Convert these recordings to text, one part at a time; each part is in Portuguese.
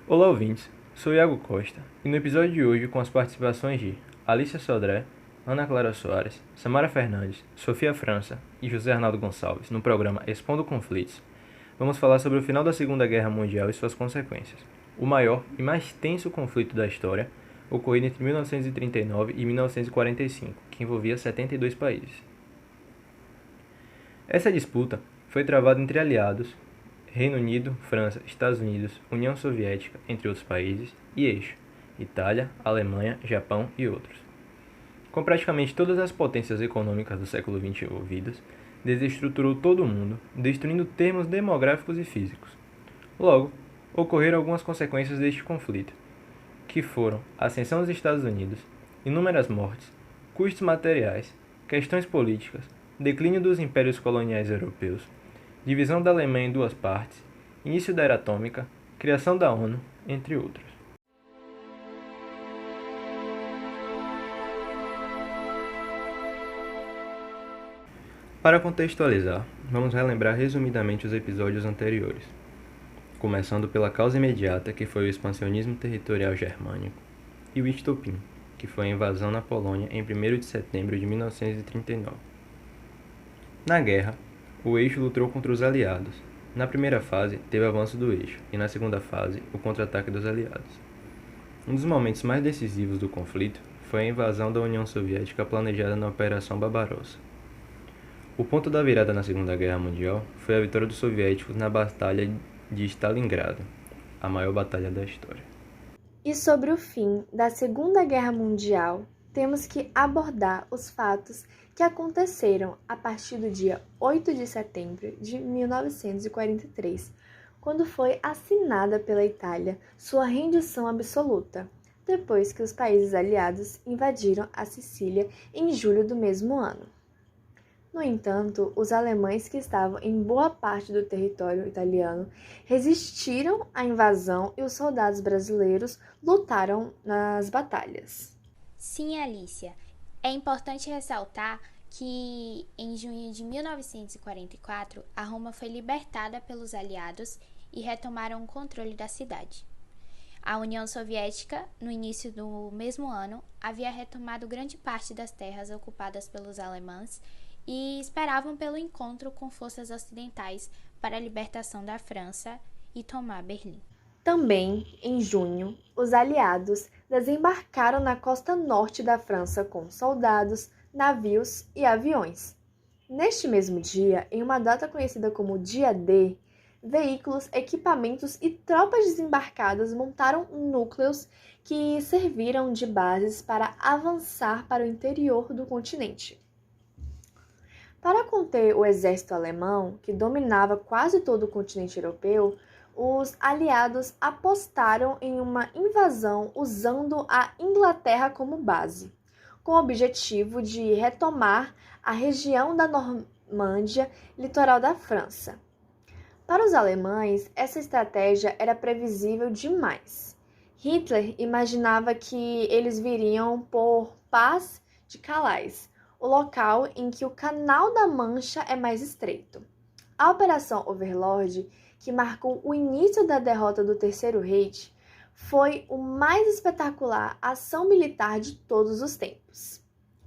Olá, ouvintes. Sou Iago Costa e no episódio de hoje, com as participações de Alicia Sodré, Ana Clara Soares, Samara Fernandes, Sofia França e José Arnaldo Gonçalves, no programa Expondo Conflitos, vamos falar sobre o final da Segunda Guerra Mundial e suas consequências. O maior e mais tenso conflito da história, ocorrido entre 1939 e 1945, que envolvia 72 países. Essa disputa foi travada entre aliados, Reino Unido, França, Estados Unidos, União Soviética, entre outros países, e eixo, Itália, Alemanha, Japão e outros. Com praticamente todas as potências econômicas do século XX envolvidas, desestruturou todo o mundo, destruindo termos demográficos e físicos. Logo, ocorreram algumas consequências deste conflito, que foram a ascensão dos Estados Unidos, inúmeras mortes, custos materiais, questões políticas, declínio dos impérios coloniais europeus, divisão da Alemanha em duas partes, início da era atômica, criação da ONU, entre outros. Para contextualizar, vamos relembrar resumidamente os episódios anteriores, começando pela causa imediata, que foi o expansionismo territorial germânico, e o estopim, que foi a invasão na Polônia em 1º de setembro de 1939. Na guerra, o eixo lutou contra os aliados. Na primeira fase, teve o avanço do eixo, e na segunda fase, o contra-ataque dos aliados. Um dos momentos mais decisivos do conflito foi a invasão da União Soviética planejada na Operação Barbarossa. O ponto da virada na Segunda Guerra Mundial foi a vitória dos soviéticos na Batalha de Stalingrado, a maior batalha da história. E sobre o fim da Segunda Guerra Mundial, temos que abordar os fatos que aconteceram a partir do dia 8 de setembro de 1943, quando foi assinada pela Itália sua rendição absoluta, depois que os países aliados invadiram a Sicília em julho do mesmo ano. No entanto, os alemães que estavam em boa parte do território italiano resistiram à invasão e os soldados brasileiros lutaram nas batalhas. Sim, Alicia. É importante ressaltar que em junho de 1944, a Roma foi libertada pelos aliados e retomaram o controle da cidade. A União Soviética, no início do mesmo ano, havia retomado grande parte das terras ocupadas pelos alemães e esperavam pelo encontro com forças ocidentais para a libertação da França e tomar Berlim. Também, em junho, os aliados desembarcaram na costa norte da França com soldados, navios e aviões. Neste mesmo dia, em uma data conhecida como Dia D, veículos, equipamentos e tropas desembarcadas montaram núcleos que serviram de bases para avançar para o interior do continente. Para conter o exército alemão, que dominava quase todo o continente europeu, os aliados apostaram em uma invasão usando a Inglaterra como base, com o objetivo de retomar a região da Normândia, litoral da França. Para os alemães, essa estratégia era previsível demais. Hitler imaginava que eles viriam por Paz de Calais, o local em que o Canal da Mancha é mais estreito. A Operação Overlord, que marcou o início da derrota do Terceiro Reich, foi o mais espetacular ação militar de todos os tempos.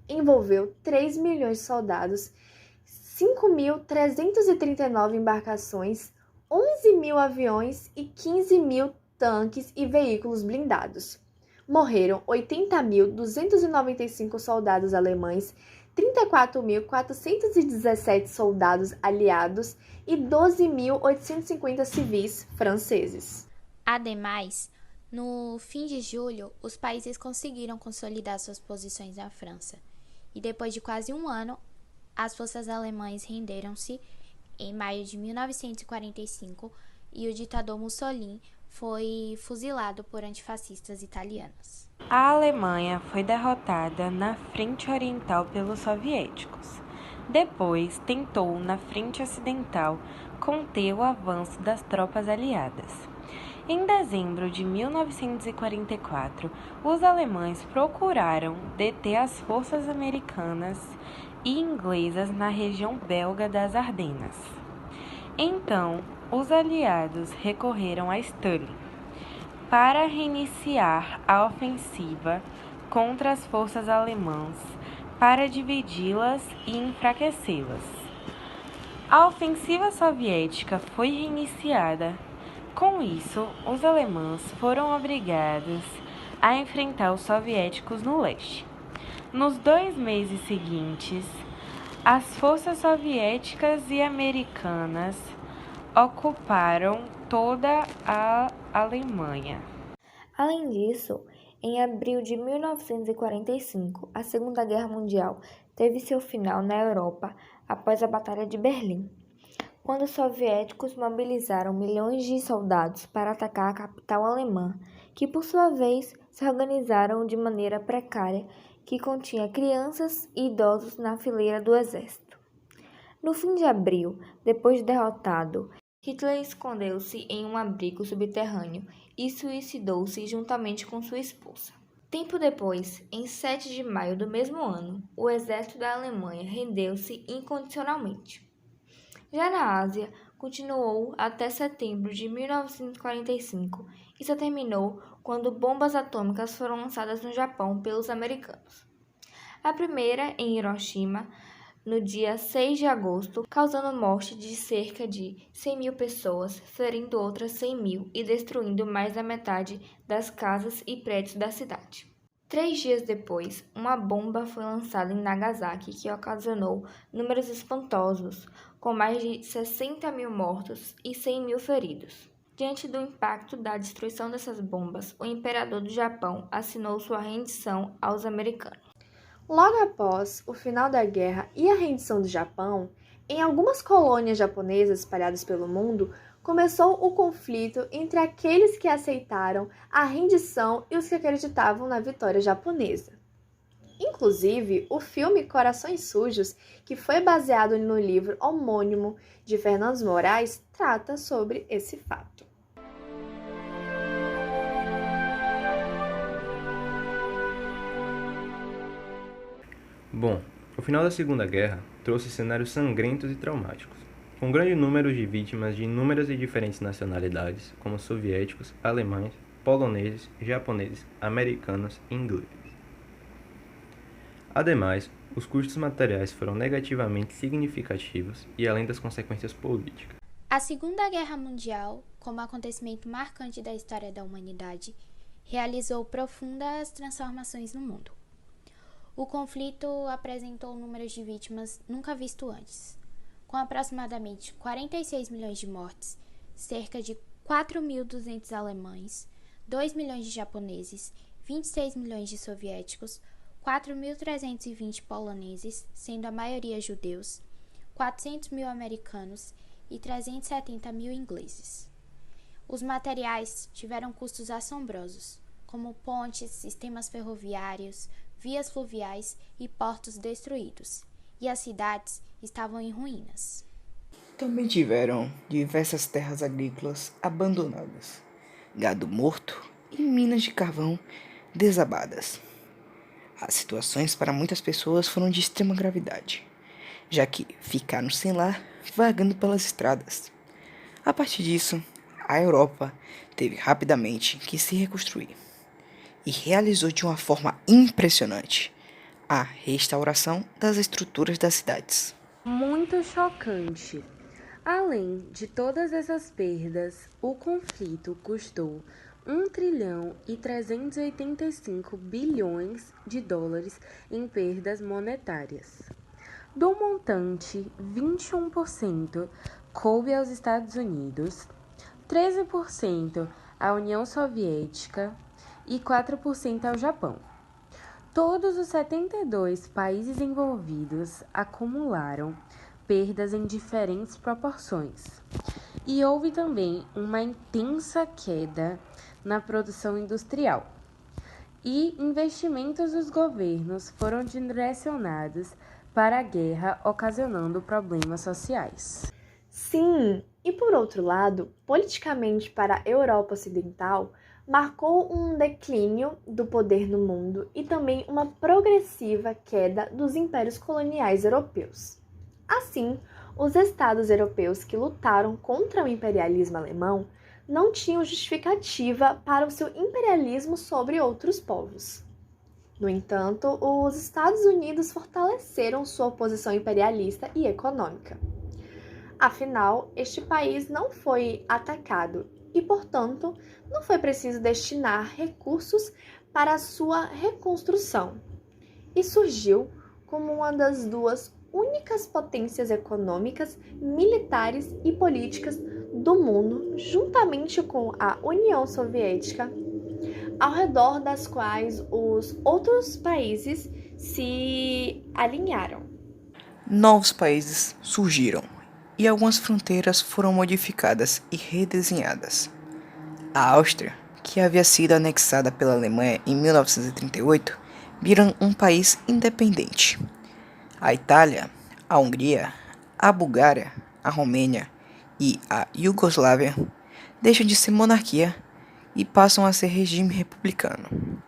Envolveu 3 milhões de soldados, 5.339 embarcações, 11 mil aviões e 15 mil tanques e veículos blindados. Morreram 80.295 soldados alemães, 34.417 soldados aliados e 12.850 civis franceses. Ademais, no fim de julho, os países conseguiram consolidar suas posições na França. E depois de quase um ano, as forças alemãs renderam-se em maio de 1945 e o ditador Mussolini foi fuzilado por antifascistas italianos. A Alemanha foi derrotada na frente oriental pelos soviéticos. Depois, tentou, na frente ocidental, conter o avanço das tropas aliadas. Em dezembro de 1944, os alemães procuraram deter as forças americanas e inglesas na região belga das Ardenas. Então, os aliados recorreram a Stalin. para reiniciar a ofensiva contra as forças alemãs, para dividi-las e enfraquecê-las. A ofensiva soviética foi reiniciada. Com isso, os alemães foram obrigados a enfrentar os soviéticos no leste. Nos 2 meses seguintes, as forças soviéticas e americanas ocuparam toda a Alemanha. Além disso, em abril de 1945, a Segunda Guerra Mundial teve seu final na Europa após a Batalha de Berlim, quando os soviéticos mobilizaram milhões de soldados para atacar a capital alemã, que por sua vez se organizaram de maneira precária, que continha crianças e idosos na fileira do exército. No fim de abril, depois de derrotado, Hitler escondeu-se em um abrigo subterrâneo e suicidou-se juntamente com sua esposa. Tempo depois, em 7 de maio do mesmo ano, o exército da Alemanha rendeu-se incondicionalmente. Já na Ásia, continuou até setembro de 1945 e só terminou quando bombas atômicas foram lançadas no Japão pelos americanos. A primeira em Hiroshima, no dia 6 de agosto, causando morte de cerca de 100.000 pessoas, ferindo outras 100.000 e destruindo mais da metade das casas e prédios da cidade. 3 dias depois, uma bomba foi lançada em Nagasaki que ocasionou números espantosos, com mais de 60.000 mortos e 100.000 feridos. Diante do impacto da destruição dessas bombas, o imperador do Japão assinou sua rendição aos americanos. Logo após o final da guerra e a rendição do Japão, em algumas colônias japonesas espalhadas pelo mundo, começou o conflito entre aqueles que aceitaram a rendição e os que acreditavam na vitória japonesa. Inclusive, o filme Corações Sujos, que foi baseado no livro homônimo de Fernando Moraes, trata sobre esse fato. Bom, o final da Segunda Guerra trouxe cenários sangrentos e traumáticos, com grande número de vítimas de inúmeras e diferentes nacionalidades, como soviéticos, alemães, poloneses, japoneses, americanos e ingleses. Ademais, os custos materiais foram negativamente significativos e além das consequências políticas. A Segunda Guerra Mundial, como acontecimento marcante da história da humanidade, realizou profundas transformações no mundo. O conflito apresentou números de vítimas nunca visto antes, com aproximadamente 46 milhões de mortes, cerca de 4.200 alemães, 2 milhões de japoneses, 26 milhões de soviéticos, 4.320 poloneses, sendo a maioria judeus, 400.000 americanos e 370.000 ingleses. Os materiais tiveram custos assombrosos, como pontes, sistemas ferroviários, vias fluviais e portos destruídos, e as cidades estavam em ruínas. Também tiveram diversas terras agrícolas abandonadas, gado morto e minas de carvão desabadas. As situações para muitas pessoas foram de extrema gravidade, já que ficaram sem lar, vagando pelas estradas. A partir disso, a Europa teve rapidamente que se reconstruir e realizou de uma forma impressionante a restauração das estruturas das cidades. Muito chocante. Além de todas essas perdas, o conflito custou 1,385 bilhões de dólares em perdas monetárias. Do montante, 21% coube aos Estados Unidos, 13% à União Soviética e 4% ao Japão. Todos os 72 países envolvidos acumularam perdas em diferentes proporções. E houve também uma intensa queda na produção industrial. E investimentos dos governos foram direcionados para a guerra, ocasionando problemas sociais. Sim, e por outro lado, politicamente para a Europa Ocidental, marcou um declínio do poder no mundo e também uma progressiva queda dos impérios coloniais europeus. Assim, os estados europeus que lutaram contra o imperialismo alemão não tinham justificativa para o seu imperialismo sobre outros povos. No entanto, os Estados Unidos fortaleceram sua posição imperialista e econômica. Afinal, este país não foi atacado e, portanto, não foi preciso destinar recursos para a sua reconstrução, e surgiu como uma das duas únicas potências econômicas, militares e políticas do mundo, juntamente com a União Soviética, ao redor das quais os outros países se alinharam. Novos países surgiram e algumas fronteiras foram modificadas e redesenhadas. A Áustria, que havia sido anexada pela Alemanha em 1938, virou um país independente. A Itália, a Hungria, a Bulgária, a Romênia e a Iugoslávia deixam de ser monarquia e passam a ser regime republicano.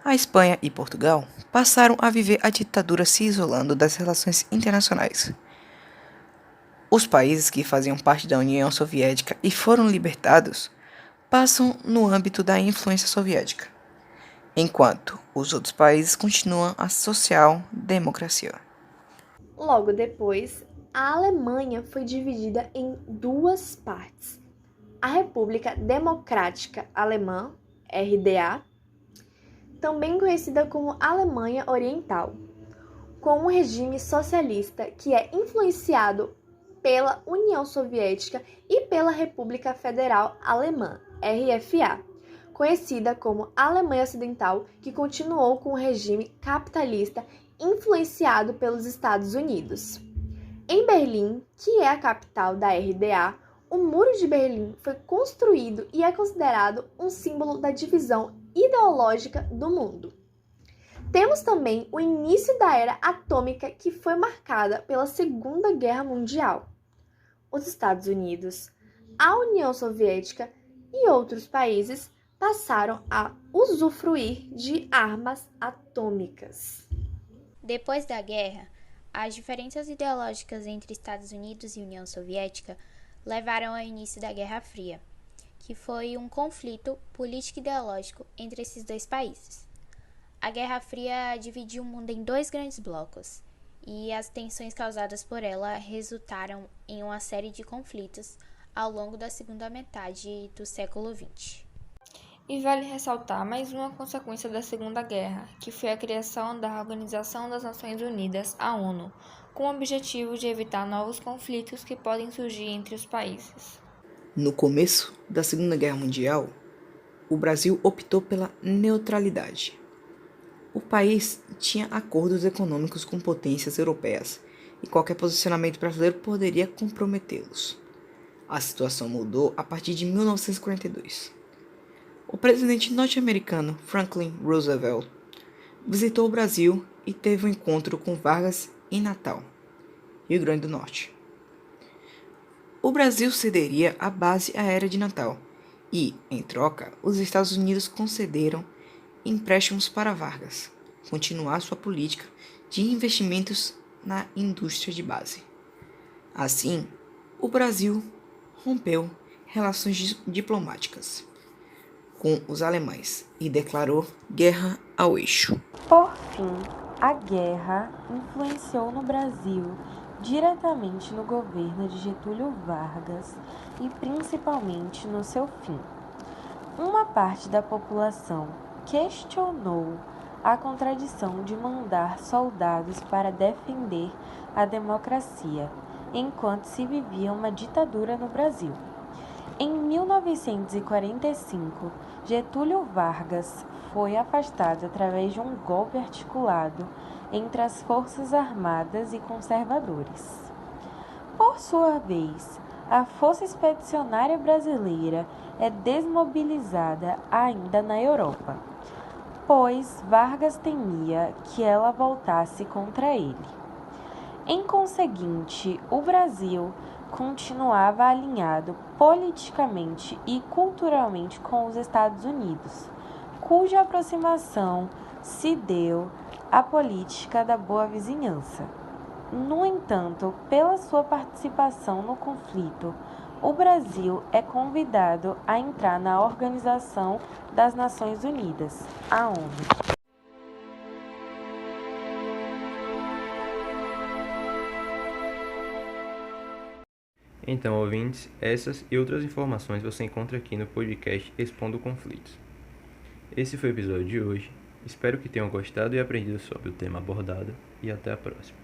A Espanha e Portugal passaram a viver a ditadura, se isolando das relações internacionais. Os países que faziam parte da União Soviética e foram libertados passam no âmbito da influência soviética, enquanto os outros países continuam a social-democracia. Logo depois, a Alemanha foi dividida em duas partes: a República Democrática Alemã, RDA, também conhecida como Alemanha Oriental, com um regime socialista que é influenciado pela União Soviética e pela República Federal Alemã, RFA, conhecida como Alemanha Ocidental, que continuou com o regime capitalista influenciado pelos Estados Unidos. Em Berlim, que é a capital da RDA, o Muro de Berlim foi construído e é considerado um símbolo da divisão ideológica do mundo. Temos também o início da era atômica, que foi marcada pela Segunda Guerra Mundial. Os Estados Unidos, a União Soviética e outros países passaram a usufruir de armas atômicas. Depois da guerra, as diferenças ideológicas entre Estados Unidos e União Soviética levaram ao início da Guerra Fria, que foi um conflito político-ideológico entre esses dois países. A Guerra Fria dividiu o mundo em dois grandes blocos, e as tensões causadas por ela resultaram em uma série de conflitos ao longo da segunda metade do século XX. E vale ressaltar mais uma consequência da Segunda Guerra, que foi a criação da Organização das Nações Unidas, a ONU, com o objetivo de evitar novos conflitos que podem surgir entre os países. No começo da Segunda Guerra Mundial, o Brasil optou pela neutralidade. O país tinha acordos econômicos com potências europeias e qualquer posicionamento brasileiro poderia comprometê-los. A situação mudou a partir de 1942. O presidente norte-americano Franklin Roosevelt visitou o Brasil e teve um encontro com Vargas em Natal, Rio Grande do Norte. O Brasil cederia a base aérea de Natal e, em troca, os Estados Unidos concederam empréstimos para Vargas continuar sua política de investimentos na indústria de base. Assim, o Brasil rompeu relações diplomáticas com os alemães e declarou guerra ao eixo. Por fim, a guerra influenciou no Brasil diretamente no governo de Getúlio Vargas e principalmente no seu fim. Uma parte da população questionou a contradição de mandar soldados para defender a democracia, enquanto se vivia uma ditadura no Brasil. Em 1945, Getúlio Vargas foi afastado através de um golpe articulado entre as Forças Armadas e conservadores. Por sua vez, a Força Expedicionária Brasileira é desmobilizada ainda na Europa, pois Vargas temia que ela voltasse contra ele. Em conseguinte, o Brasil continuava alinhado politicamente e culturalmente com os Estados Unidos, cuja aproximação se deu à política da boa vizinhança. No entanto, pela sua participação no conflito, o Brasil é convidado a entrar na Organização das Nações Unidas, a ONU. Então, ouvintes, essas e outras informações você encontra aqui no podcast Expondo Conflitos. Esse foi o episódio de hoje. Espero que tenham gostado e aprendido sobre o tema abordado e até a próxima.